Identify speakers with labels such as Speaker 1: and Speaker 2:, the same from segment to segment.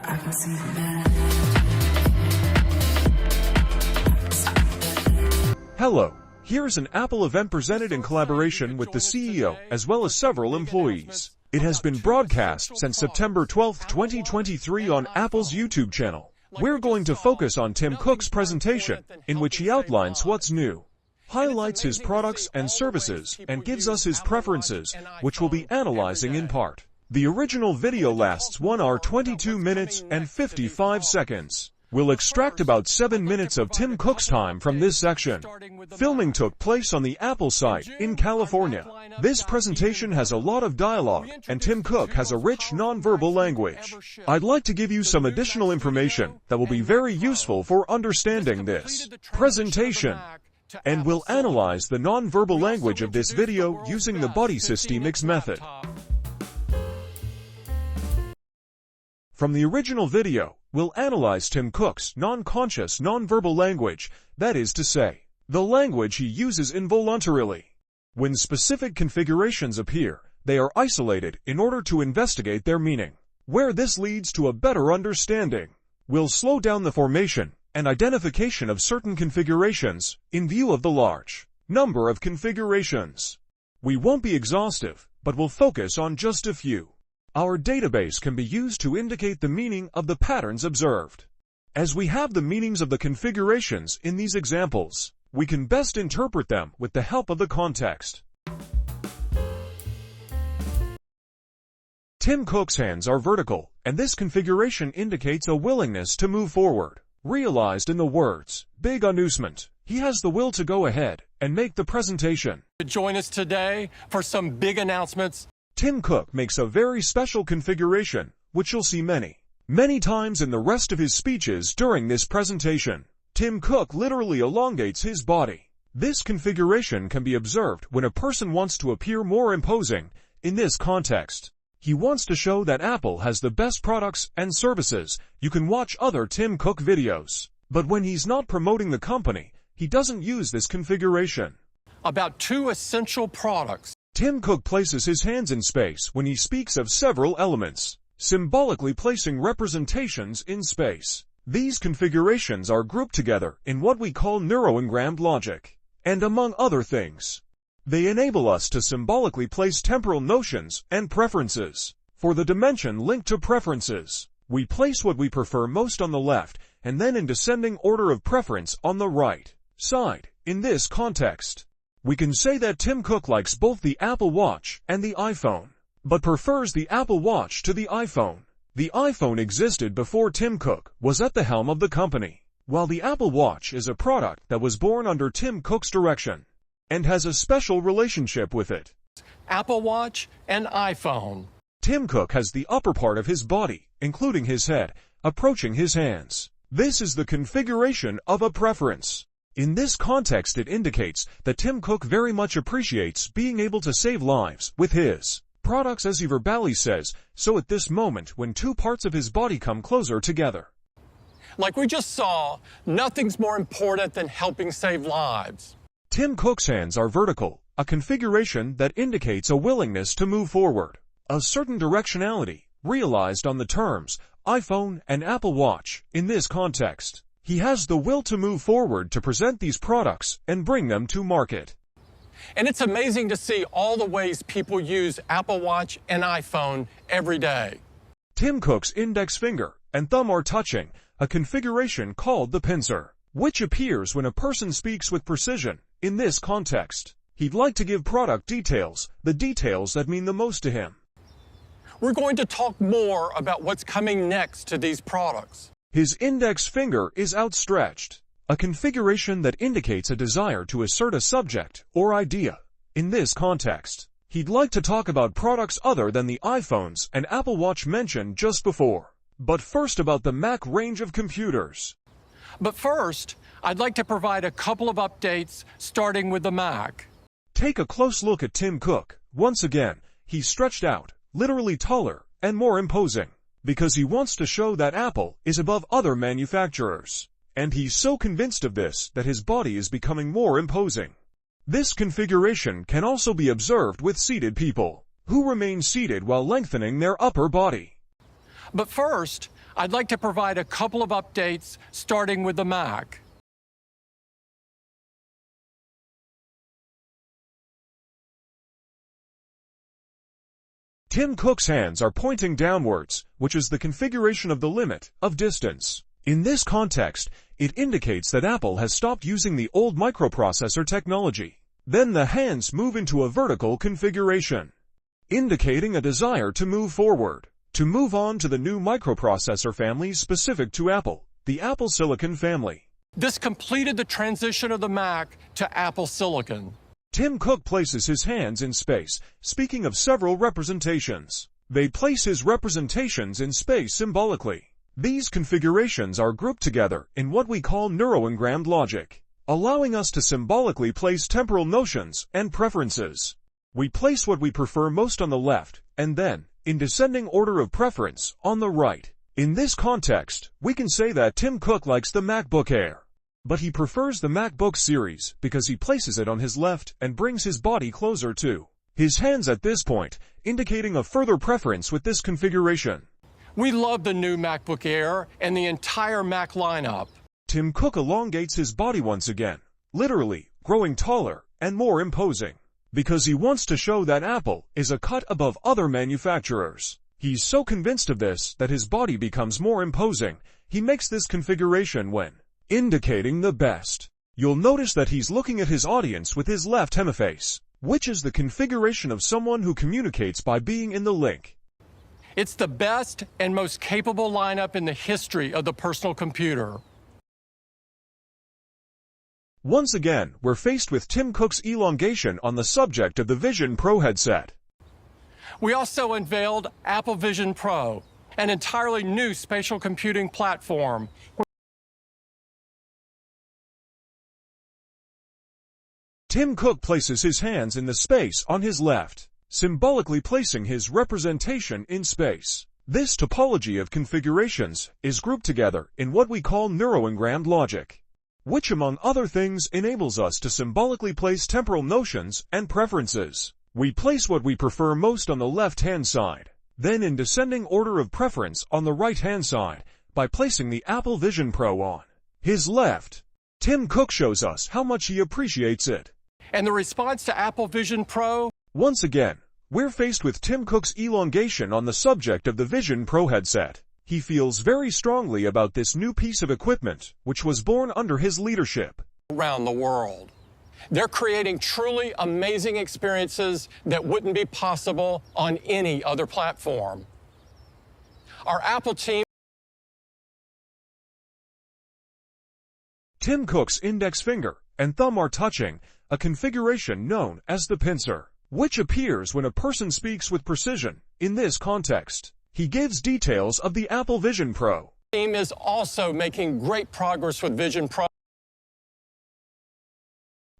Speaker 1: I can see the man.
Speaker 2: Hello, here's an Apple event presented in collaboration with the CEO as well as several employees. It has been broadcast since September 12, 2023 on Apple's YouTube channel. We're going to focus on Tim Cook's presentation, in which he outlines what's new, highlights his products and services, and gives us his preferences, which we'll be analyzing in part. The original video lasts 1 hour 22 minutes and 55 seconds. We'll extract about 7 minutes of Tim Cook's time from this section. Filming took place on the Apple site in California. This presentation has a lot of dialogue, and Tim Cook has a rich nonverbal language. I'd like to give you some additional information that will be very useful for understanding this presentation. And we'll analyze the nonverbal language of this video using the Bodysystemics method. From the original video, we'll analyze Tim Cook's non-conscious nonverbal language, that is to say, the language he uses involuntarily. When specific configurations appear, they are isolated in order to investigate their meaning. Where this leads to a better understanding, we'll slow down the formation and identification of certain configurations in view of the large number of configurations. We won't be exhaustive, but we'll focus on just a few. Our database can be used to indicate the meaning of the patterns observed. As we have the meanings of the configurations in these examples, we can best interpret them with the help of the context. Tim Cook's hands are vertical, and this configuration indicates a willingness to move forward. Realized in the words, big announcement. He has the will to go ahead and make the presentation.
Speaker 3: Join us today for some big announcements.
Speaker 2: Tim Cook makes a very special configuration, which you'll see many times in the rest of his speeches during this presentation. Tim Cook literally elongates his body. This configuration can be observed when a person wants to appear more imposing. In this context, he wants to show that Apple has the best products and services. You can watch other Tim Cook videos. But when he's not promoting the company, he doesn't use this configuration.
Speaker 3: About 2 essential products.
Speaker 2: Tim Cook places his hands in space when he speaks of several elements, symbolically placing representations in space. These configurations are grouped together in what we call neuroengrammed logic. And among other things, they enable us to symbolically place temporal notions and preferences. For the dimension linked to preferences, we place what we prefer most on the left, and then in descending order of preference on the right side. In this context, we can say that Tim Cook likes both the Apple Watch and the iPhone, but prefers the Apple Watch to the iPhone. The iPhone existed before Tim Cook was at the helm of the company, while the Apple Watch is a product that was born under Tim Cook's direction and has a special relationship with it.
Speaker 3: Apple Watch and iPhone.
Speaker 2: Tim Cook has the upper part of his body, including his head, approaching his hands. This is the configuration of a preference. In this context, it indicates that Tim Cook very much appreciates being able to save lives with his products, as he verbally says, so at this moment when 2 parts of his body come closer together.
Speaker 3: Like we just saw, nothing's more important than helping save lives.
Speaker 2: Tim Cook's hands are vertical, a configuration that indicates a willingness to move forward, a certain directionality, realized on the terms iPhone and Apple Watch. In this context, he has the will to move forward to present these products and bring them to market.
Speaker 3: And it's amazing to see all the ways people use Apple Watch and iPhone every day.
Speaker 2: Tim Cook's index finger and thumb are touching, a configuration called the pincer, which appears when a person speaks with precision. In this context, he'd like to give product details, the details that mean the most to him.
Speaker 3: We're going to talk more about what's coming next to these products.
Speaker 2: His index finger is outstretched, a configuration that indicates a desire to assert a subject or idea. In this context, he'd like to talk about products other than the iPhones and Apple Watch mentioned just before. But first, about the Mac range of computers.
Speaker 3: But first, I'd like to provide a couple of updates, starting with the Mac.
Speaker 2: Take a close look at Tim Cook. Once again, he's stretched out, literally taller and more imposing, because he wants to show that Apple is above other manufacturers. And he's so convinced of this that his body is becoming more imposing. This configuration can also be observed with seated people, who remain seated while lengthening their upper body.
Speaker 3: But first, I'd like to provide a couple of updates, starting with the Mac.
Speaker 2: Tim Cook's hands are pointing downwards, which is the configuration of the limit of distance. In this context, it indicates that Apple has stopped using the old microprocessor technology. Then the hands move into a vertical configuration, indicating a desire to move forward, to move on to the new microprocessor families specific to Apple, the Apple Silicon family.
Speaker 3: This completed the transition of the Mac to Apple Silicon.
Speaker 2: Tim Cook places his hands in space, speaking of several representations. They place his representations in space symbolically. These configurations are grouped together in what we call neuroengrammed logic, allowing us to symbolically place temporal notions and preferences. We place what we prefer most on the left, and then, in descending order of preference, on the right. In this context, we can say that Tim Cook likes the MacBook Air, but he prefers the MacBook series because he places it on his left and brings his body closer to his hands at this point, indicating a further preference with this configuration.
Speaker 3: We love the new MacBook Air and the entire Mac lineup.
Speaker 2: Tim Cook elongates his body once again, literally growing taller and more imposing, because he wants to show that Apple is a cut above other manufacturers. He's so convinced of this that his body becomes more imposing. He makes this configuration when indicating the best. You'll notice that he's looking at his audience with his left hemiface, which is the configuration of someone who communicates by being in the link.
Speaker 3: It's the best and most capable lineup in the history of the personal computer.
Speaker 2: Once again, we're faced with Tim Cook's elongation on the subject of the Vision Pro headset.
Speaker 3: We also unveiled Apple Vision Pro, an entirely new spatial computing platform.
Speaker 2: Tim Cook places his hands in the space on his left, symbolically placing his representation in space. This topology of configurations is grouped together in what we call neuroengrammed logic, which among other things enables us to symbolically place temporal notions and preferences. We place what we prefer most on the left-hand side, then in descending order of preference on the right-hand side, by placing the Apple Vision Pro on his left. Tim Cook shows us how much he appreciates it.
Speaker 3: And the response to Apple Vision Pro?
Speaker 2: Once again, we're faced with Tim Cook's elongation on the subject of the Vision Pro headset. He feels very strongly about this new piece of equipment, which was born under his leadership.
Speaker 3: Around the world. They're creating truly amazing experiences that wouldn't be possible on any other platform. Our Apple team.
Speaker 2: Tim Cook's index finger and thumb are touching, a configuration known as the pincer, which appears when a person speaks with precision. In this context, he gives details of the Apple Vision Pro.
Speaker 3: The team is also making great progress with Vision Pro.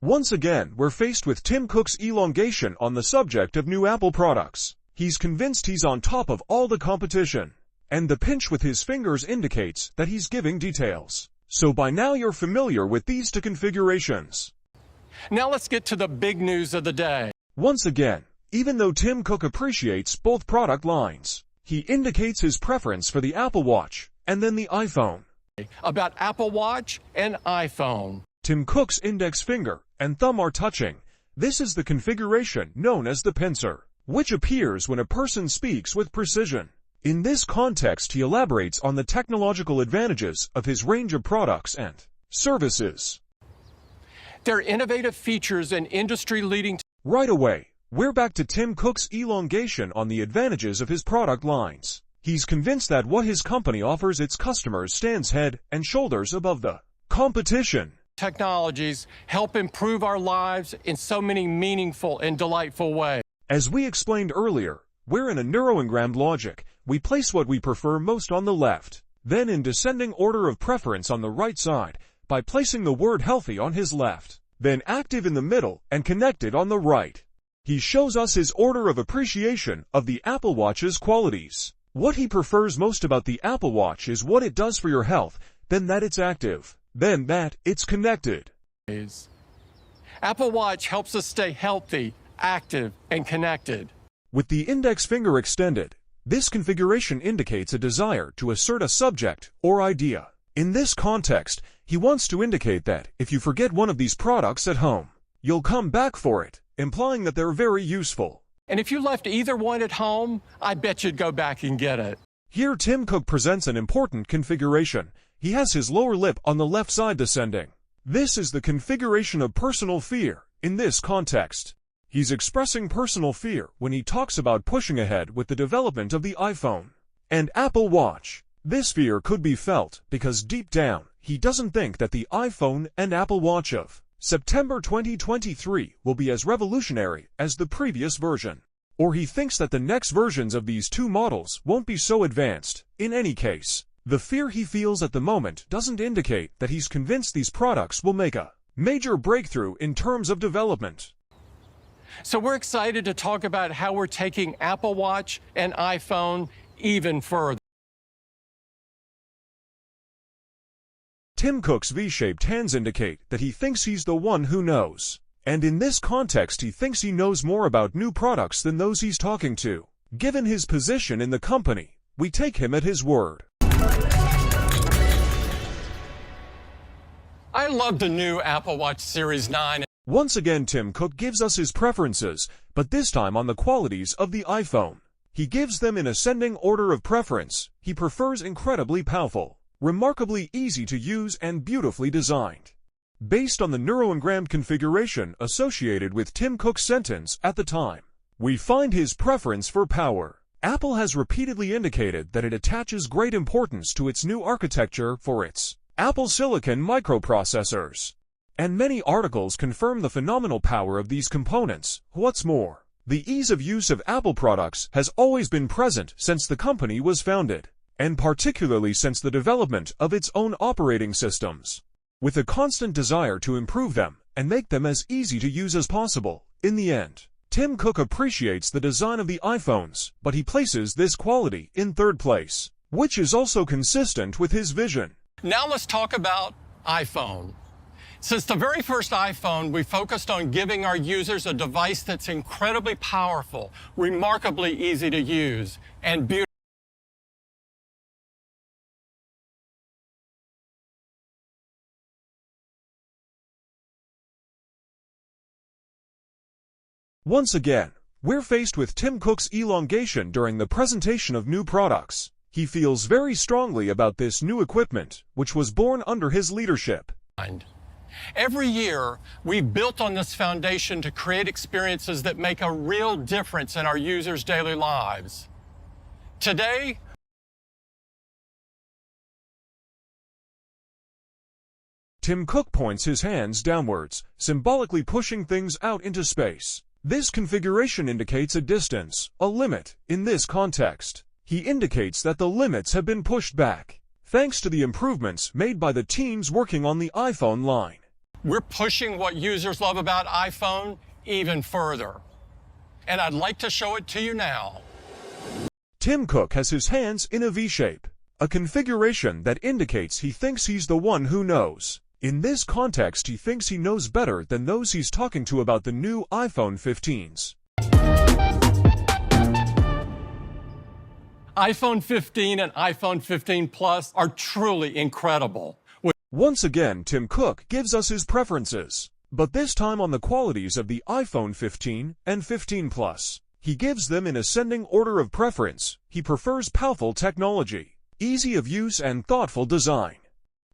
Speaker 2: Once again, we're faced with Tim Cook's elongation on the subject of new Apple products. He's convinced he's on top of all the competition, and the pinch with his fingers indicates that he's giving details. So by now you're familiar with these two configurations.
Speaker 3: Now let's get to the big news of the day.
Speaker 2: Once again, even though Tim Cook appreciates both product lines, he indicates his preference for the Apple Watch and then the iPhone.
Speaker 3: About Apple Watch and iPhone.
Speaker 2: Tim Cook's index finger and thumb are touching. This is the configuration known as the pincer, which appears when a person speaks with precision. In this context, he elaborates on the technological advantages of his range of products and services.
Speaker 3: Their innovative features and industry-leading.
Speaker 2: Right away, we're back to Tim Cook's elongation on the advantages of his product lines. He's convinced that what his company offers its customers stands head and shoulders above the competition.
Speaker 3: Technologies help improve our lives in so many meaningful and delightful ways.
Speaker 2: As we explained earlier, we're in a neuroengrammed logic. We place what we prefer most on the left, then in descending order of preference on the right side, by placing the word healthy on his left, then active in the middle and connected on the right. He shows us his order of appreciation of the Apple Watch's qualities. What he prefers most about the Apple Watch is what it does for your health, then that it's active, then that it's connected.
Speaker 3: Apple Watch helps us stay healthy, active, and connected.
Speaker 2: With the index finger extended, This configuration indicates a desire to assert a subject or idea. In this context, he wants to indicate that if you forget one of these products at home, you'll come back for it, implying that they're very useful.
Speaker 3: And if you left either one at home, I bet you'd go back and get it.
Speaker 2: Here Tim Cook presents an important configuration. He has his lower lip on the left side descending. This is the configuration of personal fear in this context. He's expressing personal fear when he talks about pushing ahead with the development of the iPhone and Apple Watch. This fear could be felt because deep down, he doesn't think that the iPhone and Apple Watch of September 2023 will be as revolutionary as the previous version. Or he thinks that the next versions of these two models won't be so advanced. In any case, the fear he feels at the moment doesn't indicate that he's convinced these products will make a major breakthrough in terms of development.
Speaker 3: So we're excited to talk about how we're taking Apple Watch and iPhone even further.
Speaker 2: Tim Cook's V-shaped hands indicate that he thinks he's the one who knows. And in this context, he thinks he knows more about new products than those he's talking to. Given his position in the company, we take him at his word.
Speaker 3: I love the new Apple Watch Series 9.
Speaker 2: Once again, Tim Cook gives us his preferences, but this time on the qualities of the iPhone. He gives them in ascending order of preference. He prefers incredibly powerful, remarkably easy to use, and beautifully designed. Based on the neuroengrammed configuration associated with Tim Cook's sentence at the time, we find his preference for power. Apple has repeatedly indicated that it attaches great importance to its new architecture for its Apple Silicon microprocessors. And many articles confirm the phenomenal power of these components. What's more, the ease of use of Apple products has always been present since the company was founded, and particularly since the development of its own operating systems, with a constant desire to improve them and make them as easy to use as possible. In the end, Tim Cook appreciates the design of the iPhones, but he places this quality in third place, which is also consistent with his vision.
Speaker 3: Now let's talk about iPhone. Since the very first iPhone, we focused on giving our users a device that's incredibly powerful, remarkably easy to use, and beautiful.
Speaker 2: Once again, we're faced with Tim Cook's elongation during the presentation of new products. He feels very strongly about this new equipment, which was born under his leadership.
Speaker 3: Every year, we've built on this foundation to create experiences that make a real difference in our users' daily lives. Today,
Speaker 2: Tim Cook points his hands downwards, symbolically pushing things out into space. This configuration indicates a distance, a limit. In this context, he indicates that the limits have been pushed back, thanks to the improvements made by the teams working on the iPhone line.
Speaker 3: we're pushing what users love about iPhone even further. And I'd like to show it to you now.
Speaker 2: Tim Cook has his hands in a V-shape, a configuration that indicates he thinks he's the one who knows. In this context, he thinks he knows better than those he's talking to about the new iPhone 15s.
Speaker 3: iPhone 15 and iPhone 15 Plus are truly incredible.
Speaker 2: Once again, Tim Cook gives us his preferences, but this time on the qualities of the iPhone 15 and 15 Plus. He gives them in ascending order of preference. He prefers powerful technology, easy of use, and thoughtful design.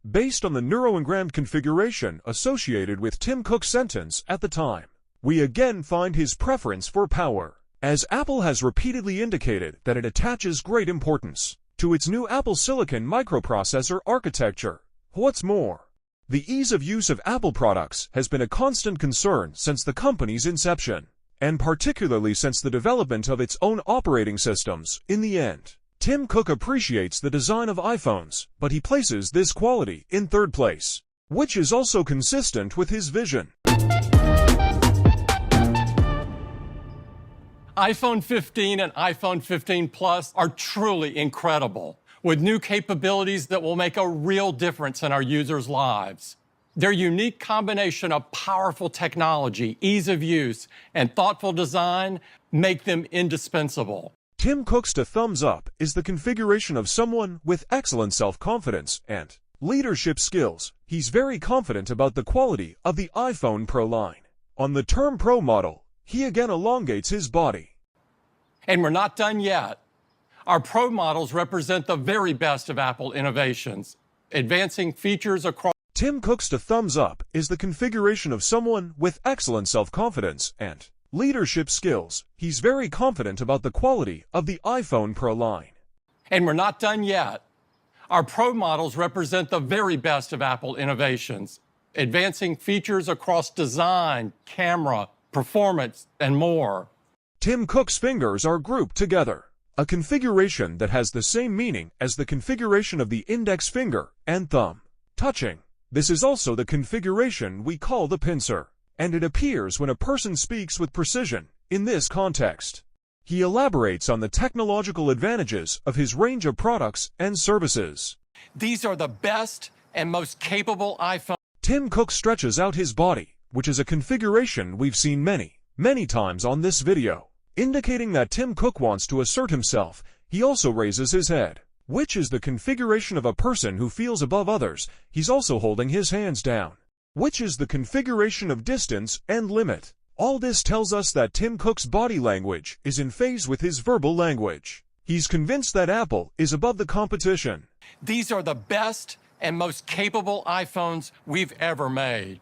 Speaker 2: Based on the neuroengrammed configuration associated with Tim Cook's sentence at the time, we again find his preference for power, as Apple has repeatedly indicated that it attaches great importance to its new Apple Silicon microprocessor architecture. What's more, the ease of use of Apple products has been a constant concern since the company's inception, and particularly since the development of its own operating systems. In the end, Tim Cook appreciates the design of iPhones, but he places this quality in third place, which is also consistent with his vision.
Speaker 3: iPhone 15 and iPhone 15 Plus are truly incredible, with new capabilities that will make a real difference in our users' lives. Their unique combination of powerful technology, ease of use, and thoughtful design make them indispensable.
Speaker 2: Tim Cook's thumbs up is the configuration of someone with excellent self-confidence and leadership skills. He's very confident about the quality of the iPhone Pro line. On the term Pro model, he again elongates his body.
Speaker 3: And we're not done yet. Our Pro models represent the very best of Apple innovations, advancing features across.
Speaker 2: Tim Cook's thumbs up is the configuration of someone with excellent self-confidence and leadership skills. He's very confident about the quality of the iPhone Pro line.
Speaker 3: And we're not done yet. Our Pro models represent the very best of Apple innovations, advancing features across design, camera, performance, and more.
Speaker 2: Tim Cook's fingers are grouped together, a configuration that has the same meaning as the configuration of the index finger and thumb. Touching. This is also the configuration we call the pincer, and it appears when a person speaks with precision in this context. He elaborates on the technological advantages of his range of products and services.
Speaker 3: These are the best and most capable iPhone.
Speaker 2: Tim Cook stretches out his body, which is a configuration we've seen many times on this video, indicating that Tim Cook wants to assert himself. He also raises his head, which is the configuration of a person who feels above others. He's also holding his hands down, which is the configuration of distance and limit. All this tells us that Tim Cook's body language is in phase with his verbal language. He's convinced that Apple is above the competition.
Speaker 3: These are the best and most capable iPhones we've ever made.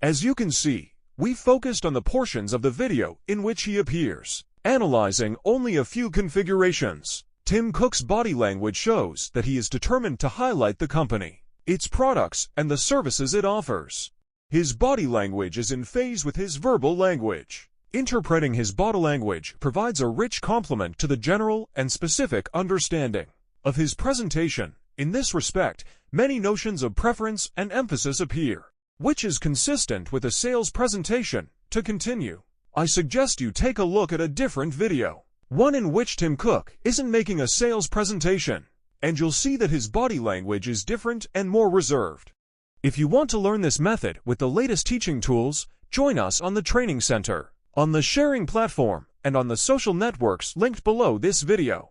Speaker 2: As you can see, we focused on the portions of the video in which he appears, analyzing only a few configurations. Tim Cook's body language shows that he is determined to highlight the company, its products, and the services it offers. His body language is in phase with his verbal language. Interpreting his body language provides a rich complement to the general and specific understanding of his presentation. In this respect, many notions of preference and emphasis appear, which is consistent with a sales presentation. To continue, I suggest you take a look at a different video, one in which Tim Cook isn't making a sales presentation, and you'll see that his body language is different and more reserved. If you want to learn this method with the latest teaching tools, join us on the Training Center, on the sharing platform, and on the social networks linked below this video.